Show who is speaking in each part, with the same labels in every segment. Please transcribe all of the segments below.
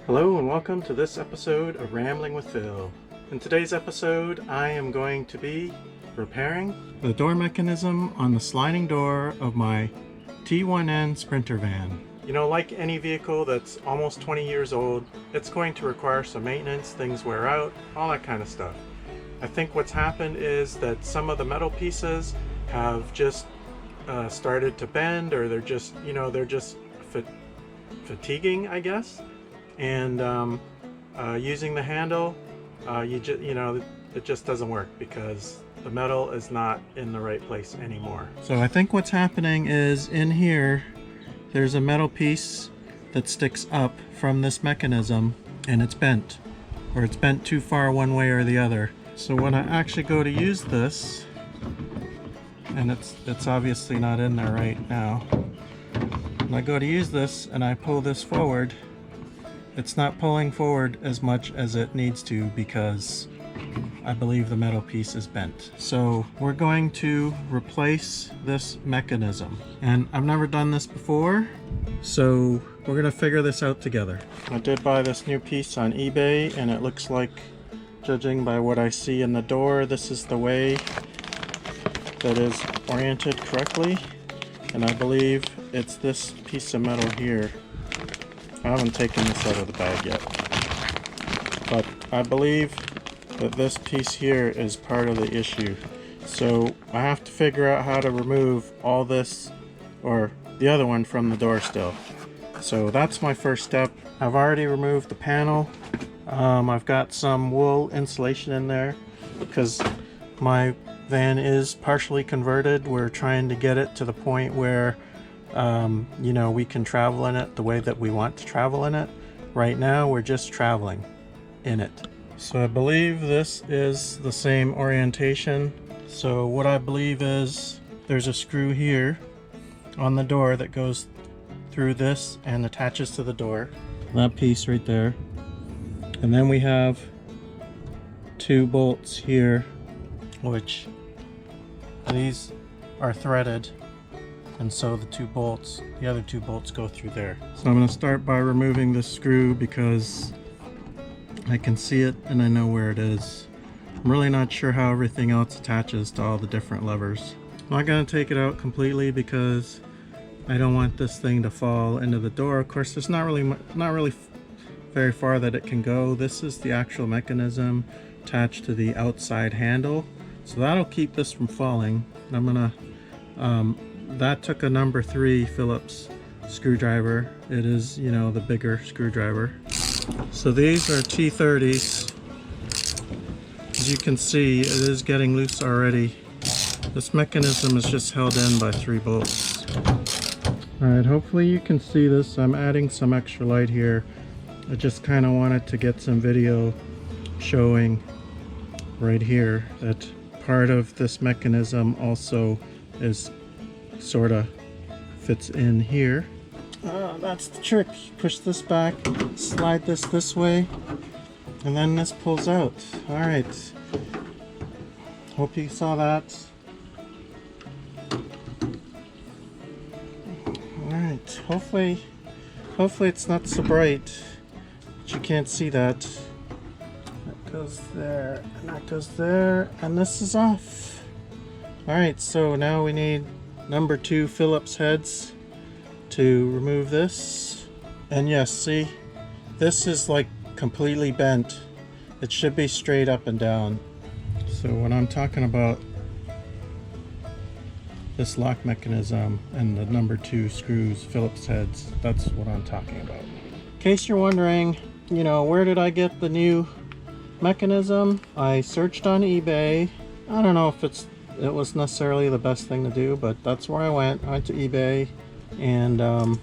Speaker 1: Hello and welcome to this episode of Rambling with Phil. In today's episode, I am going to be repairing the door mechanism on the sliding door of my T1N Sprinter van. You know, like any vehicle that's almost 20 years old, it's going to require some maintenance, things wear out, all that kind of stuff. I think what's happened is that some of the metal pieces have just started to bend, or they're just fatiguing, I guess. And using the handle, it just doesn't work because the metal is not in the right place anymore. So I think what's happening is in here there's a metal piece that sticks up from this mechanism and it's bent, or it's bent too far one way or the other. So when I actually go to use this, and it's obviously not in there right now, when I go to use this and I pull this forward, it's not pulling forward as much as it needs to because I believe the metal piece is bent. So we're going to replace this mechanism. And I've never done this before, so we're gonna figure this out together. I did buy this new piece on eBay, and it looks like, judging by what I see in the door, this is the way that is oriented correctly. And I believe it's this piece of metal here. I haven't taken this out of the bag yet, but I believe that this piece here is part of the issue. So I have to figure out how to remove all this, or the other one, from the door still. So that's my first step. I've already removed the panel. I've got some wool insulation in there because my van is partially converted. We're trying to get it to the point where we can travel in it the way that we want to travel in it. Right now we're just traveling in it. So I believe this is the same orientation. So what I believe is there's a screw here on the door that goes through this and attaches to the door. That piece right there. And then we have two bolts here, which these are threaded. And so the other two bolts go through there. So I'm going to start by removing this screw because I can see it and I know where it is. I'm really not sure how everything else attaches to all the different levers. I'm not going to take it out completely because I don't want this thing to fall into the door. Of course, there's not really very far that it can go. This is the actual mechanism attached to the outside handle, so that'll keep this from falling. I'm gonna that took a number 3 Phillips screwdriver. It is, the bigger screwdriver. So these are T30s. As you can see, it is getting loose already. This mechanism is just held in by 3 bolts. Alright, hopefully you can see this. I'm adding some extra light here. I just kind of wanted to get some video showing right here that part of this mechanism also is sort of fits in here. That's the trick. Push this back, slide this way, and then this pulls out. Alright, hope you saw that. Alright, hopefully it's not so bright that you can't see that. That goes there, and that goes there, and this is off. Alright, so now we need number 2 Phillips heads to remove this. And yes, see, this is like completely bent. It should be straight up and down. So when I'm talking about this lock mechanism and the number 2 screws, Phillips heads, that's what I'm talking about. In case you're wondering, where did I get the new mechanism? I searched on eBay. I don't know if it was necessarily the best thing to do, but that's where I went. I went to eBay, and alright,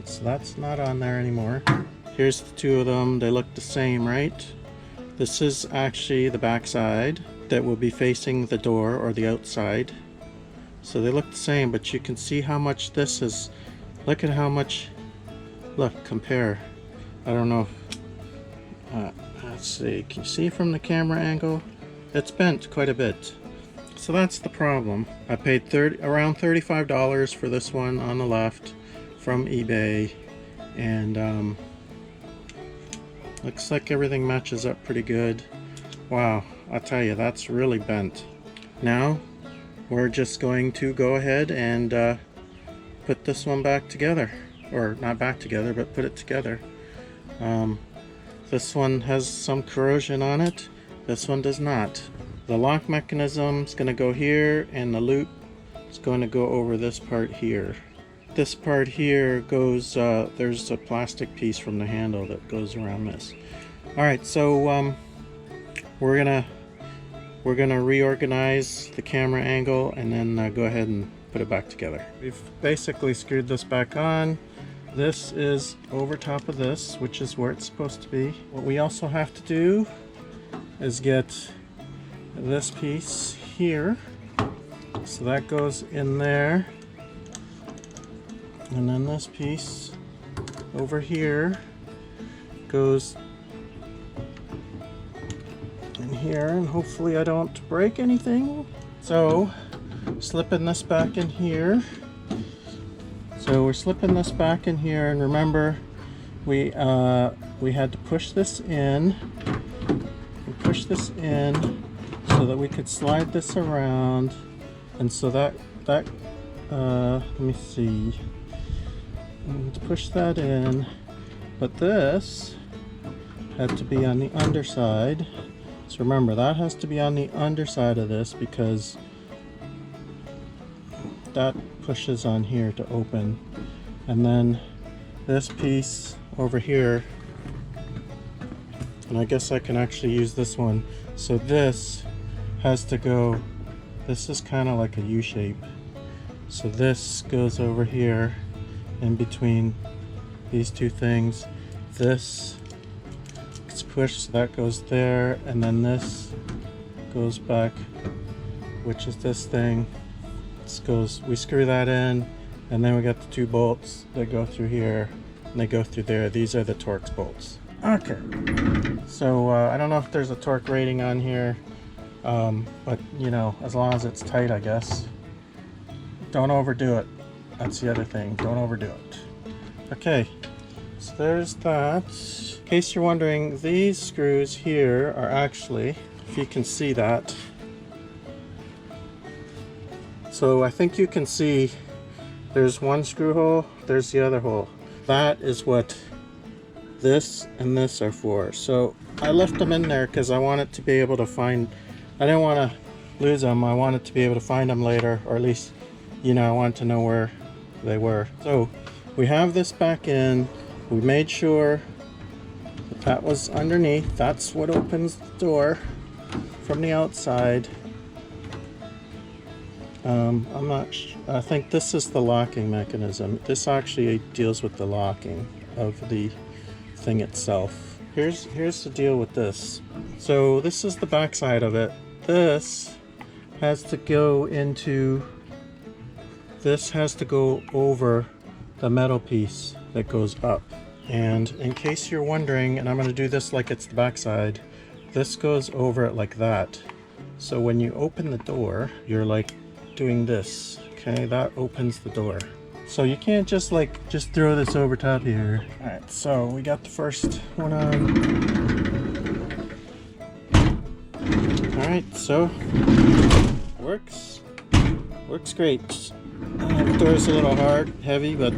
Speaker 1: so that's not on there anymore. Here's the 2 of them. They look the same, right? This is actually the back side that will be facing the door, or the outside. So they look the same, but you can see how much this is. Look at how much, compare. I don't know if, let's see, can you see from the camera angle? It's bent quite a bit. So that's the problem. I paid around $35 for this one on the left from eBay, And looks like everything matches up pretty good. Wow, I'll tell you, that's really bent. Now we're just going to go ahead and put this one back together, or not back together, but put it together. This one has some corrosion on it, this one does not. The lock mechanism is going to go here, and the loop is going to go over this part here. This part here goes, there's a plastic piece from the handle that goes around this. Alright, so we're gonna reorganize the camera angle and then go ahead and put it back together. We've basically screwed this back on. This is over top of this, which is where it's supposed to be. What we also have to do is get this piece here. So that goes in there. And then this piece over here goes in here, and hopefully I don't break anything. So slipping this back in here. So we're slipping this back in here, and remember we had to push this in. We push this in so that we could slide this around, and so that let me see. To push that in, but this had to be on the underside. So remember, that has to be on the underside of this because that pushes on here to open. And then this piece over here, and I guess I can actually use this one. So this has to go, this is kind of like a U shape. So this goes over here in between these two things. This gets pushed, so that goes there, and then this goes back, which is this thing. This goes, we screw that in, and then we got the two bolts that go through here and they go through there. These are the Torx bolts. Okay, so I don't know if there's a torque rating on here, but you know, as long as it's tight, I guess. Don't overdo it. That's the other thing, don't overdo it. Okay, so there's that. In case you're wondering, these screws here are actually, if you can see that. So I think you can see there's one screw hole, there's the other hole. That is what this and this are for. So I left them in there because I wanted to be able to find, I didn't want to lose them, I wanted to be able to find them later, or at least, you know, I wanted to know where they were. So we have this back in. We made sure that was underneath. That's what opens the door from the outside. I'm not I think this is the locking mechanism. This actually deals with the locking of the thing itself. Here's the deal with this. So this is the back side of it. This has to go into, this has to go over the metal piece that goes up. And in case you're wondering, and I'm going to do this like it's the back side, this goes over it like that. So when you open the door, you're like doing this. Okay, that opens the door. So you can't just throw this over top here. Alright, so we got the first one on. Alright, so works great. The door's a little hard, heavy, but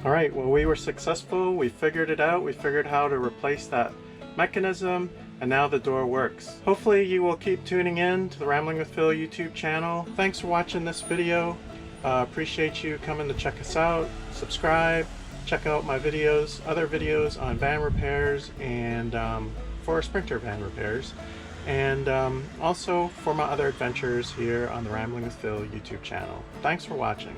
Speaker 1: alright, well, we were successful. We figured it out. We figured how to replace that mechanism, and now the door works. Hopefully you will keep tuning in to the Rambling with Phil YouTube channel. Thanks for watching this video. Appreciate you coming to check us out. Subscribe, check out my videos, other videos on van repairs and for Sprinter van repairs, and also for my other adventures here on the Rambling with Phil YouTube channel. Thanks for watching.